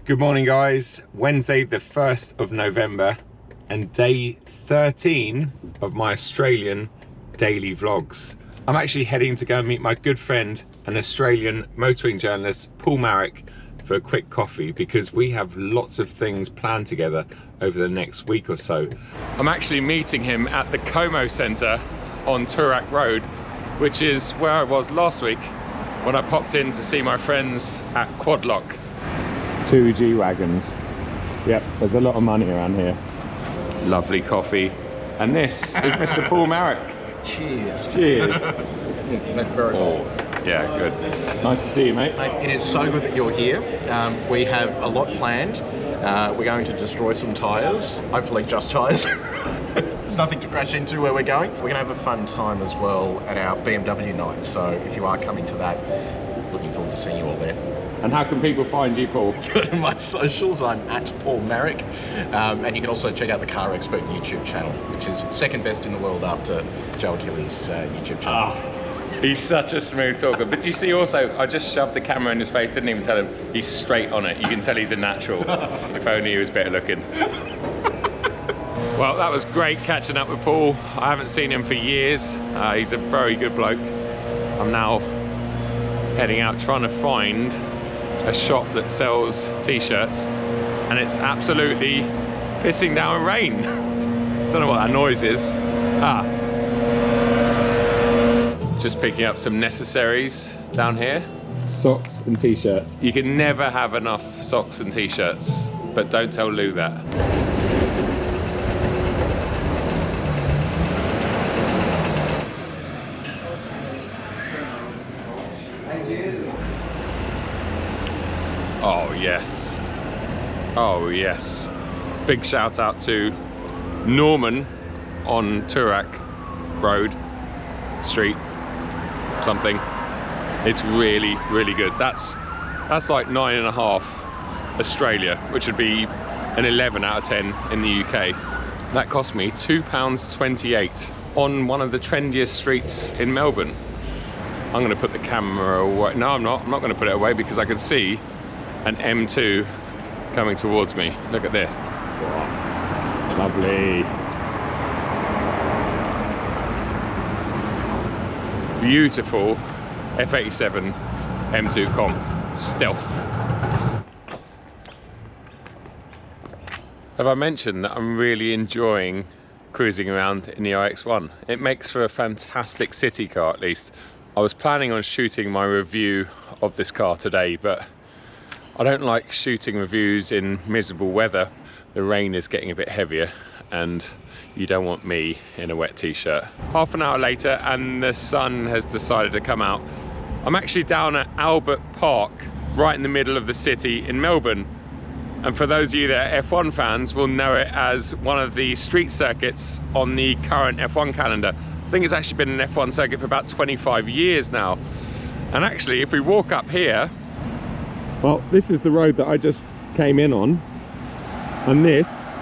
Good morning guys, Wednesday the 1st of November and day 13 of my Australian daily vlogs. I'm actually heading to go and meet my good friend and Australian motoring journalist Paul Maric for a quick coffee because we have lots of things planned together over the next week or so. I'm actually meeting him at the Como Centre on Toorak Road, which is where I was last week when I popped in to see my friends at Quadlock. 2 G-Wagons. Yep, there's a lot of money around here. Lovely coffee. And this is Mr. Paul Maric. Cheers. Cheers. Very well. Yeah, good. Nice to see you, mate. It is so good that you're here. We have a lot planned. We're going to destroy some tyres, hopefully just tyres. There's nothing to crash into where we're going. We're going to have a fun time as well at our BMW night, so if you are coming to that, looking forward to seeing you all there. And how can people find you, Paul? Go to my socials, I'm at Paul Maric, and you can also check out the Car Expert YouTube channel, which is second best in the world after Joe Achilles' YouTube channel. Oh, he's such a smooth talker. But you see also, I just shoved the camera in his face, didn't even tell him. He's straight on it. You can tell he's a natural. If only he was better looking. Well, that was great catching up with Paul. I haven't seen him for years. He's a very good bloke. I'm now heading out trying to find a shop that sells t-shirts, and it's absolutely pissing down rain. Don't know what that noise is. Just picking up some necessaries down here. Socks and t-shirts. You can never have enough socks and t-shirts, but don't tell Lou that. Oh yes, oh yes. Big shout out to Norman on Toorak Road, Street, something. It's really, really good. That's like 9.5 Australia, which would be an 11 out of 10 in the UK. That cost me £2.28 on one of the trendiest streets in Melbourne. I'm gonna put the camera away. No, I'm not gonna put it away because I can see an M2 coming towards me. Look at this. Wow. Lovely. Beautiful F87 M2 Comp Stealth. Have I mentioned that I'm really enjoying cruising around in the iX1? It makes for a fantastic city car, at least. I was planning on shooting my review of this car today, but I don't like shooting reviews in miserable weather. The rain is getting a bit heavier and you don't want me in a wet t-shirt. Half an hour later and the sun has decided to come out. I'm actually down at Albert Park, right in the middle of the city in Melbourne. And for those of you that are F1 fans will know it as one of the street circuits on the current F1 calendar. I think it's actually been an F1 circuit for about 25 years now. And actually, if we walk up here, well, this is the road that I just came in on, and this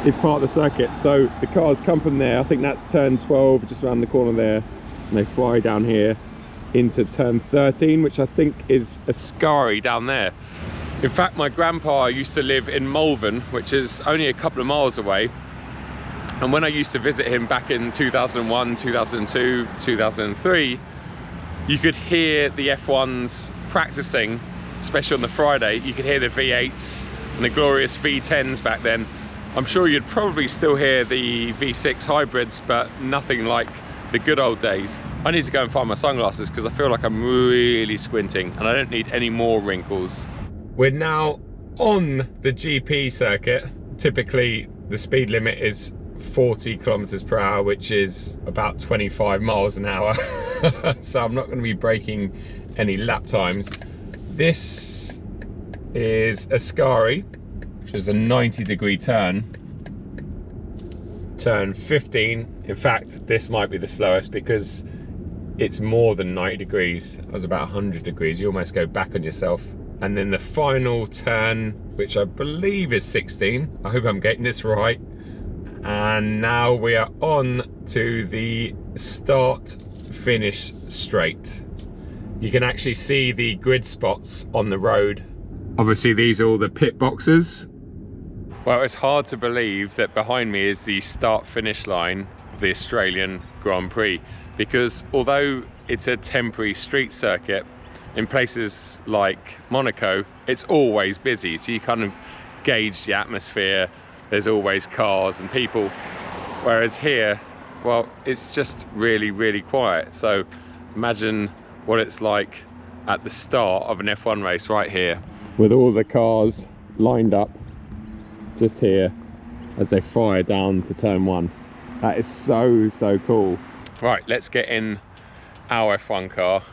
is part of the circuit. So the cars come from there, I think that's turn 12, just around the corner there, and they fly down here into turn 13, which I think is Ascari down there. In fact, my grandpa used to live in Melbourne, which is only a couple of miles away. And when I used to visit him back in 2001, 2002, 2003, you could hear the F1s practicing, especially on the Friday. You could hear the V8s and the glorious V10s back then. I'm sure you'd probably still hear the V6 hybrids, but nothing like the good old days. I need to go and find my sunglasses because I feel like I'm really squinting and I don't need any more wrinkles. We're now on the GP circuit. Typically the speed limit is 40 kilometers per hour, which is about 25 miles an hour. So I'm not going to be breaking any lap times. This is Ascari, which is a 90-degree turn. Turn 15. In fact, this might be the slowest because it's more than 90 degrees. It was about 100 degrees. You almost go back on yourself. And then the final turn, which I believe is 16. I hope I'm getting this right. And now we are on to the start finish straight. You can actually see the grid spots on the road Obviously these are all the pit boxes. Well, it's hard to believe that behind me is the start-finish line of the Australian Grand Prix, because although it's a temporary street circuit, in places like Monaco, it's always busy, so you kind of gauge the atmosphere. There's always cars and people, whereas here, well, it's just really, really quiet. So imagine what it's like at the start of an F1 race right here, with all the cars lined up just here as they fire down to turn 1. That is so, so cool. Right, let's get in our F1 car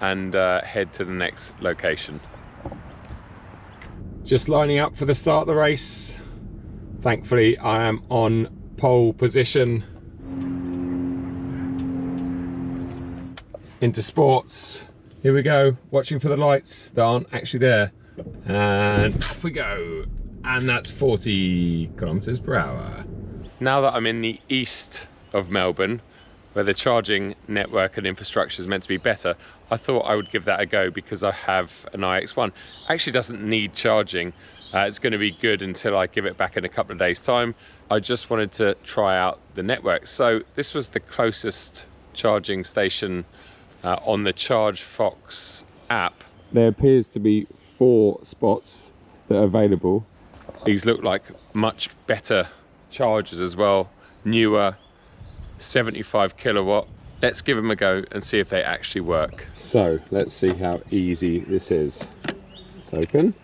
and head to the next location. Just lining up for the start of the race. Thankfully, I am on pole position. Into sports. Here we go, watching for the lights that aren't actually there. And off we go. And that's 40 kilometers per hour. Now that I'm in the east of Melbourne, where the charging network and infrastructure is meant to be better, I thought I would give that a go because I have an iX1. Actually doesn't need charging. It's going to be good until I give it back in a couple of days' time. I just wanted to try out the network. So this was the closest charging station on the ChargeFox app. There appears to be 4 spots that are available. These look like much better chargers as well, newer, 75 kilowatt. Let's give them a go and see if they actually work. So let's see how easy this is. It's open.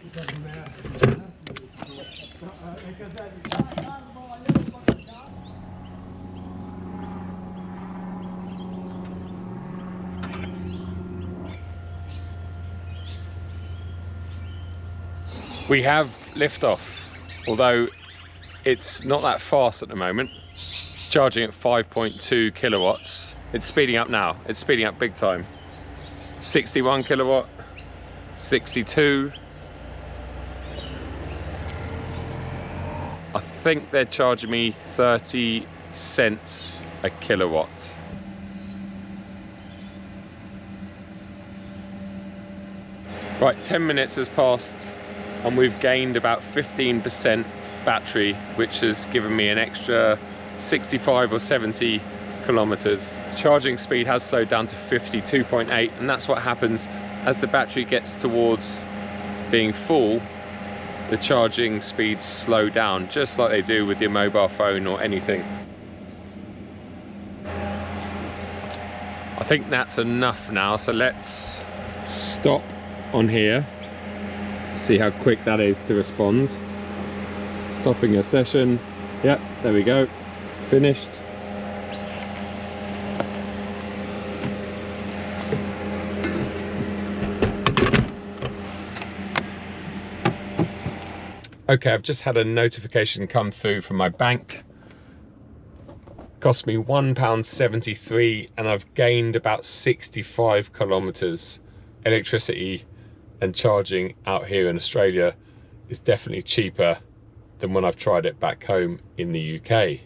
We have liftoff, although it's not that fast at the moment. It's charging at 5.2 kilowatts. It's speeding up now. It's speeding up big time. 61 kilowatt, 62. I think they're charging me 30 cents a kilowatt. Right, 10 minutes has passed and we've gained about 15% battery, which has given me an extra 65 or 70 kilometers. Charging speed has slowed down to 52.8, and that's what happens as the battery gets towards being full. The charging speeds slow down, just like they do with your mobile phone or anything. I think that's enough now, so let's stop on here. See how quick that is to respond. Stopping a session. Yep, there we go. Finished. Okay, I've just had a notification come through from my bank. Cost me £1.73 and I've gained about 65 kilometers. Electricity and charging out here in Australia is definitely cheaper than when I've tried it back home in the UK.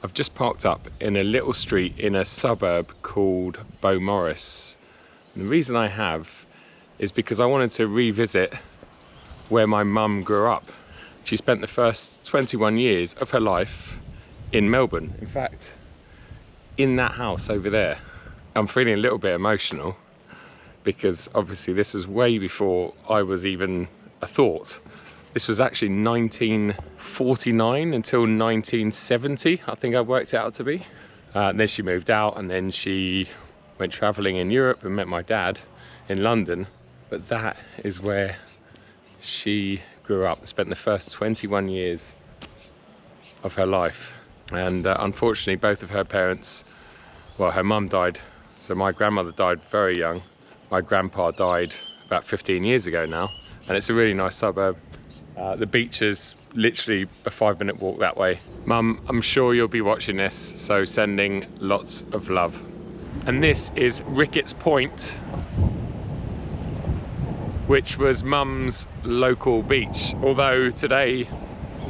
I've just parked up in a little street in a suburb called Beaumaris. And the reason I have is because I wanted to revisit where my mum grew up. She spent the first 21 years of her life in Melbourne. In fact, in that house over there. I'm feeling a little bit emotional because obviously this is way before I was even a thought. This was actually 1949 until 1970, I think I worked it out to be. And then she moved out and then she went traveling in Europe and met my dad in London. But that is where she grew up, spent the first 21 years of her life. And unfortunately, both of her parents, well, her mum died. So my grandmother died very young. My grandpa died about 15 years ago now. And it's a really nice suburb. The beach is literally a 5-minute walk that way. Mum, I'm sure you'll be watching this, so sending lots of love. And this is Ricketts Point, which was Mum's local beach. Although today,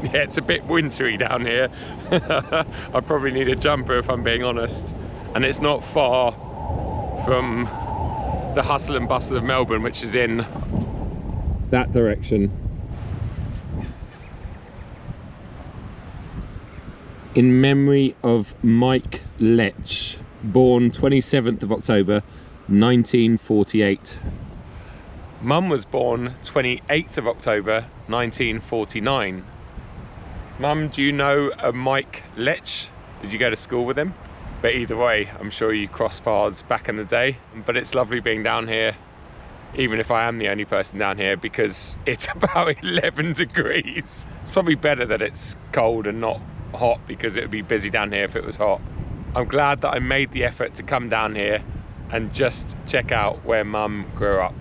yeah, it's a bit wintry down here. I probably need a jumper if I'm being honest. And it's not far from the hustle and bustle of Melbourne, which is in that direction. In memory of Mike Lech, born 27th of October 1948. Mum was born 28th of October 1949. Mum, do you know a Mike Lech? Did you go to school with him? But either way, I'm sure you crossed paths back in the day. But it's lovely being down here, even if I am the only person down here, because it's about 11 degrees. It's probably better that it's cold and not hot, because it would be busy down here if it was hot. I'm glad that I made the effort to come down here and just check out where Mum grew up.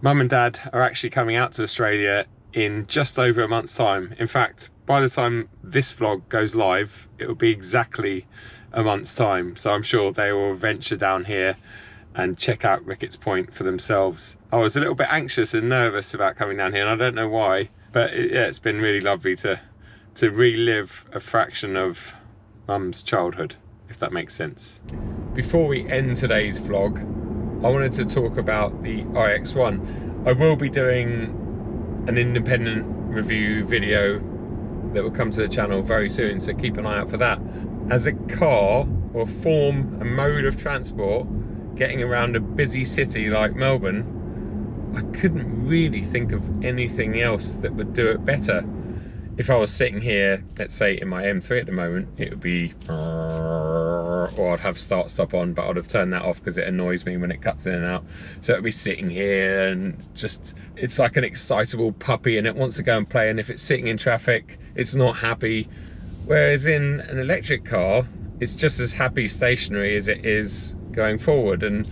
Mum and Dad are actually coming out to Australia in just over a month's time. In fact, by the time this vlog goes live, it will be exactly a month's time. So I'm sure they will venture down here and check out Ricketts Point for themselves. I was a little bit anxious and nervous about coming down here, and I don't know why, but it's been really lovely to relive a fraction of Mum's childhood, if that makes sense. Before we end today's vlog, I wanted to talk about the iX1. I will be doing an independent review video that will come to the channel very soon, so keep an eye out for that. As a car or form and mode of transport, getting around a busy city like Melbourne, I couldn't really think of anything else that would do it better. If I was sitting here, let's say in my M3 at the moment, it would be, or I'd have start stop on, but I'd have turned that off because it annoys me when it cuts in and out. So it'd be sitting here and just, it's like an excitable puppy and it wants to go and play, and if it's sitting in traffic, it's not happy. Whereas in an electric car, it's just as happy stationary as it is going forward, and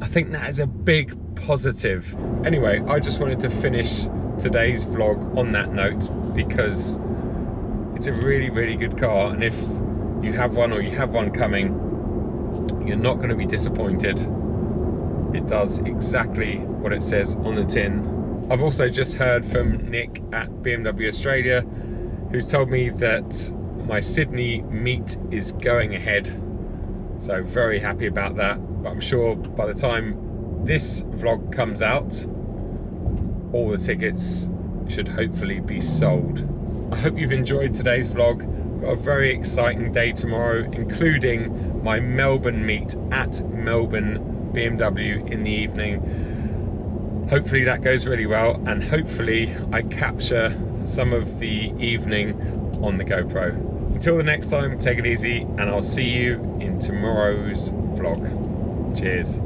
I think that is a big positive. Anyway, I just wanted to finish today's vlog on that note, because it's a really, really good car, and if you have one or you have one coming, you're not going to be disappointed. It does exactly what it says on the tin. I've also just heard from Nick at BMW Australia, who's told me that my Sydney meet is going ahead, so very happy about that. But I'm sure by the time this vlog comes out, all the tickets should hopefully be sold. I hope you've enjoyed today's vlog. Got a very exciting day tomorrow, including my Melbourne meet at Melbourne BMW in the evening. Hopefully that goes really well, and hopefully I capture some of the evening on the GoPro. Until the next time, take it easy, and I'll see you in tomorrow's vlog. Cheers.